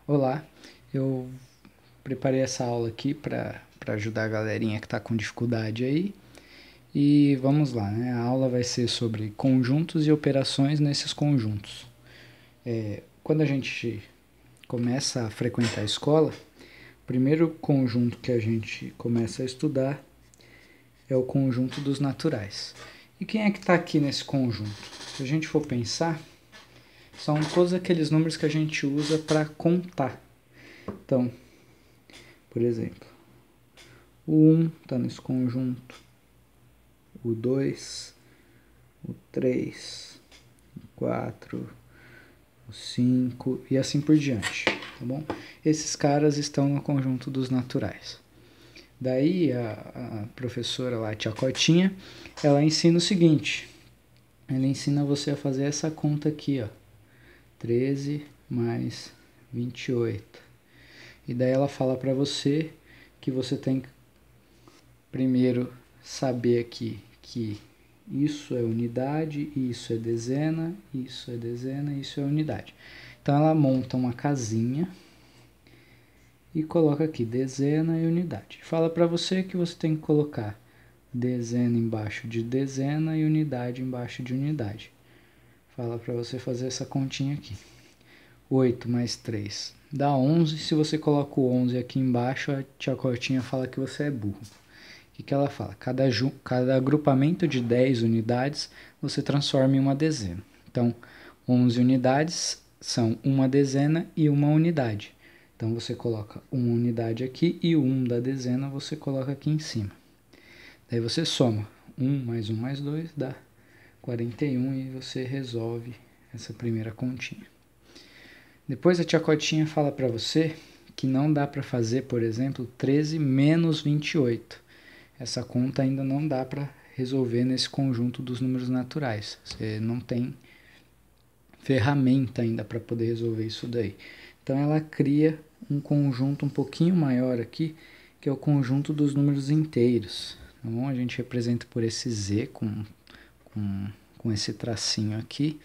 Olá, eu preparei essa aula aqui para ajudar a galerinha que está com dificuldade aí. E vamos lá, né? A aula vai ser sobre conjuntos e operações nesses conjuntos. Quando a gente começa a frequentar a escola, o primeiro conjunto que a gente começa a estudar é o conjunto dos naturais. E quem é que está aqui nesse conjunto? Se a gente for pensar, são todos aqueles números que a gente usa para contar. Então, por exemplo, o 1 está nesse conjunto, o 2, o 3, o 4, o 5 e assim por diante, tá bom? Esses caras estão no conjunto dos naturais. Daí a professora lá, a tia Cotinha, ela ensina o seguinte, ela ensina você a fazer essa conta aqui, ó, 13 mais 28. E daí ela fala para você que você tem que primeiro saber aqui que isso é unidade, isso é dezena, isso é dezena, isso é unidade. Então ela monta uma casinha e coloca aqui dezena e unidade. Fala para você que você tem que colocar dezena embaixo de dezena e unidade embaixo de unidade. Fala para você fazer essa continha aqui. 8 mais 3 dá 11. Se você coloca o 11 aqui embaixo, a tia Cortinha fala que você é burro. O que ela fala? Cada agrupamento de 10 unidades você transforma em uma dezena. Então, 11 unidades são uma dezena e uma unidade. Então, você coloca uma unidade aqui e o 1 da dezena você coloca aqui em cima. Daí você soma 1 mais 2 dá 41 e você resolve essa primeira continha. Depois a tia Cotinha fala para você que não dá para fazer, por exemplo, 13 menos 28. Essa conta ainda não dá para resolver nesse conjunto dos números naturais. Você não tem ferramenta ainda para poder resolver isso daí. Então ela cria um conjunto um pouquinho maior aqui, que é o conjunto dos números inteiros. Então a gente representa por esse Z com esse tracinho aqui.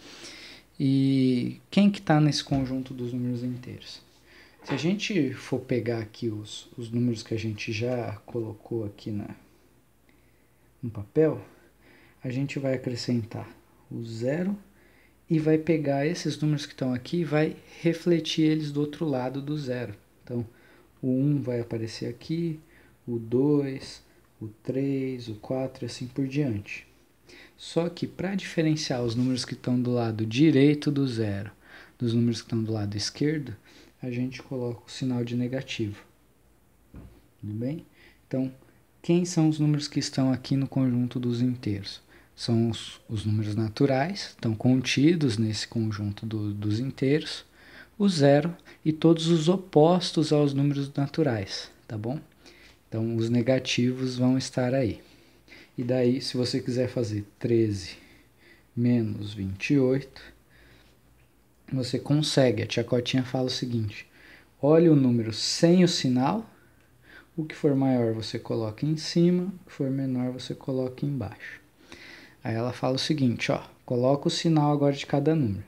E quem que está nesse conjunto dos números inteiros? Se a gente for pegar aqui os números que a gente já colocou aqui no papel, a gente vai acrescentar o zero e vai pegar esses números que estão aqui e vai refletir eles do outro lado do zero. Então, o 1 vai aparecer aqui, o 2, o 3, o 4 e assim por diante. Só que para diferenciar os números que estão do lado direito do zero dos números que estão do lado esquerdo, a gente coloca o sinal de negativo. Tudo bem? Então, quem são os números que estão aqui no conjunto dos inteiros? São os números naturais, estão contidos nesse conjunto dos inteiros, o zero e todos os opostos aos números naturais, tá bom? Então, os negativos vão estar aí. E daí, se você quiser fazer 13 menos 28, você consegue. A tia Cotinha fala o seguinte, olha o número sem o sinal, o que for maior você coloca em cima, o que for menor você coloca embaixo. Aí ela fala o seguinte, ó, coloca o sinal agora de cada número.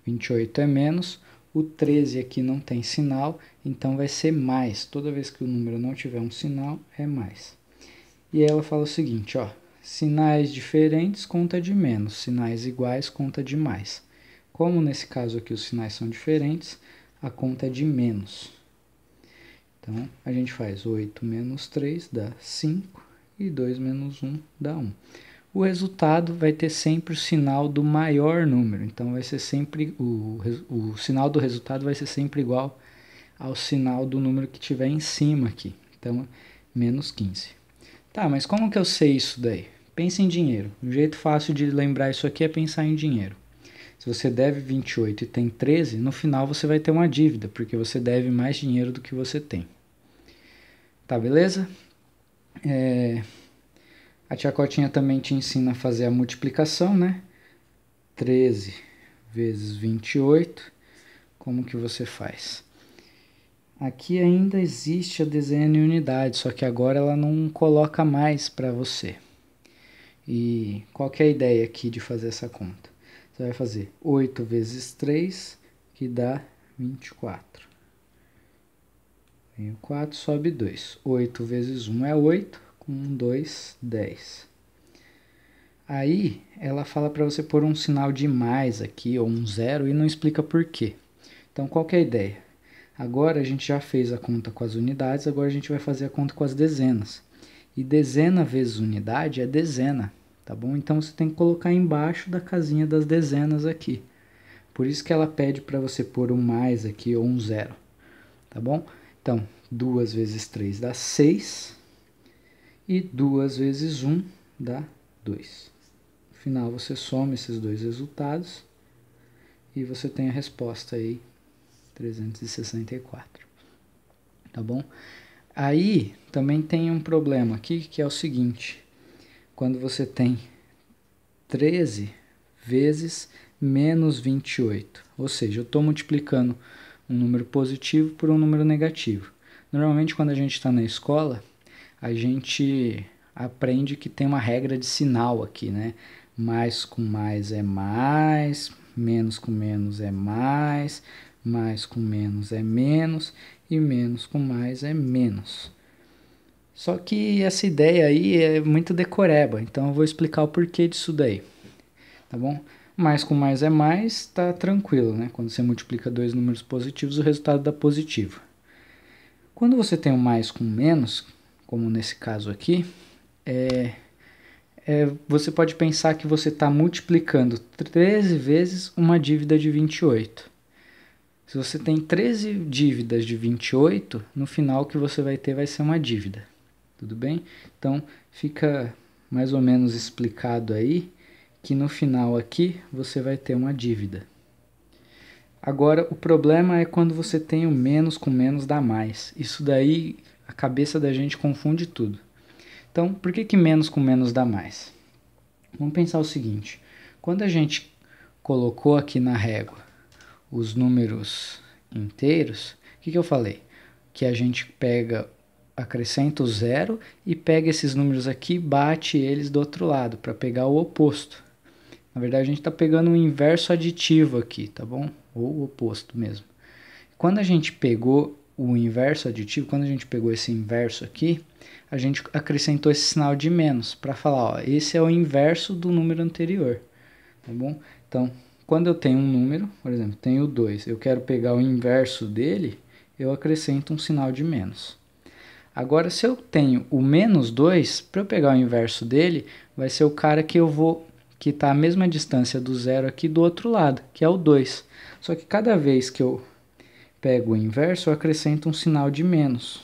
28 é menos, o 13 aqui não tem sinal, então vai ser mais. Toda vez que o número não tiver um sinal, é mais. E aí ela fala o seguinte, ó, sinais diferentes conta de menos, sinais iguais conta de mais. Como nesse caso aqui os sinais são diferentes, a conta é de menos. Então, a gente faz 8 menos 3 dá 5 e 2 menos 1 dá 1. O resultado vai ter sempre o sinal do maior número, então vai ser sempre o sinal do resultado vai ser sempre igual ao sinal do número que tiver em cima aqui. Então, menos 15. Tá, mas como que eu sei isso daí? Pensa em dinheiro. Um jeito fácil de lembrar isso aqui é pensar em dinheiro. Se você deve 28 e tem 13, no final você vai ter uma dívida, porque você deve mais dinheiro do que você tem. Tá, beleza? A tia Cotinha também te ensina a fazer a multiplicação, né? 13 vezes 28. Como que você faz? Aqui ainda existe a dezena em unidade, só que agora ela não coloca mais para você. E qual que é a ideia aqui de fazer essa conta? Você vai fazer 8 vezes 3, que dá 24. Vem o 4, sobe 2. 8 vezes 1 é 8, com 2, 10. Aí, ela fala para você pôr um sinal de mais aqui, ou um zero, e não explica por quê. Então, qual que é a ideia? Agora a gente já fez a conta com as unidades, agora a gente vai fazer a conta com as dezenas. E dezena vezes unidade é dezena, tá bom? Então, você tem que colocar embaixo da casinha das dezenas aqui. Por isso que ela pede para você pôr um mais aqui, ou um zero, tá bom? Então, 2 vezes 3 dá 6, e 2 vezes 1 dá 2. No final, você soma esses dois resultados, e você tem a resposta aí, 364. Tá bom? Aí, também tem um problema aqui, que é o seguinte. Quando você tem 13 vezes menos 28. Ou seja, eu estou multiplicando um número positivo por um número negativo. Normalmente, quando a gente está na escola, a gente aprende que tem uma regra de sinal aqui, né? Mais com mais é mais, menos com menos é mais com menos é menos, e menos com mais é menos. Só que essa ideia aí é muito decoreba, então eu vou explicar o porquê disso daí, tá bom? Mais com mais é mais, tá tranquilo, né? Quando você multiplica dois números positivos, o resultado dá positivo. Quando você tem um mais com menos, como nesse caso aqui, você pode pensar que você está multiplicando 13 vezes uma dívida de 28. Se você tem 13 dívidas de 28, no final o que você vai ter vai ser uma dívida. Tudo bem? Então, fica mais ou menos explicado aí que no final aqui você vai ter uma dívida. Agora, o problema é quando você tem o menos com menos dá mais. Isso daí, a cabeça da gente confunde tudo. Então, por que menos com menos dá mais? Vamos pensar o seguinte. Quando a gente colocou aqui na régua os números inteiros, o que eu falei? Que a gente acrescenta o zero e pega esses números aqui e bate eles do outro lado, para pegar o oposto. Na verdade, a gente está pegando o inverso aditivo aqui, tá bom? Ou o oposto mesmo. Quando a gente pegou o inverso aditivo, quando a gente pegou esse inverso aqui, a gente acrescentou esse sinal de menos, para falar, ó, esse é o inverso do número anterior, tá bom? Então, quando eu tenho um número, por exemplo, tenho 2, eu quero pegar o inverso dele, eu acrescento um sinal de menos. Agora, se eu tenho o menos 2, para eu pegar o inverso dele, vai ser o cara que está a mesma distância do zero aqui do outro lado, que é o 2. Só que cada vez que eu pego o inverso, eu acrescento um sinal de menos.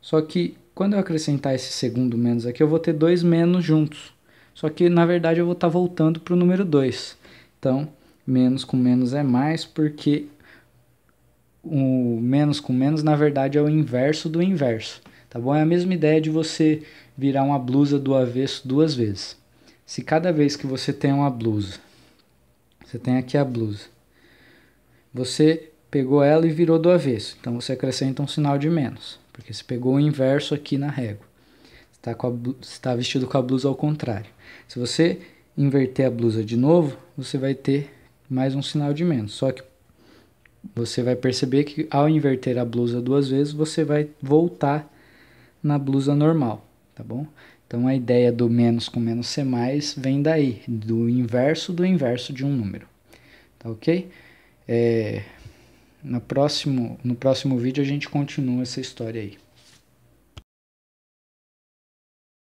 Só que quando eu acrescentar esse segundo menos aqui, eu vou ter dois menos juntos. Só que, na verdade, eu vou estar voltando para o número 2. Então, menos com menos é mais, porque o menos com menos, na verdade, é o inverso do inverso. Tá bom? É a mesma ideia de você virar uma blusa do avesso 2 vezes. Se cada vez que você tem uma blusa, você tem aqui a blusa, você pegou ela e virou do avesso. Então, você acrescenta um sinal de menos, porque você pegou o inverso aqui na régua. Você está vestido com a blusa ao contrário. Se você inverter a blusa de novo, você vai ter mais um sinal de menos. Só que você vai perceber que ao inverter a blusa 2 vezes, você vai voltar na blusa normal, tá bom? Então, a ideia do menos com menos ser mais vem daí, do inverso de um número, tá ok? No próximo vídeo a gente continua essa história aí.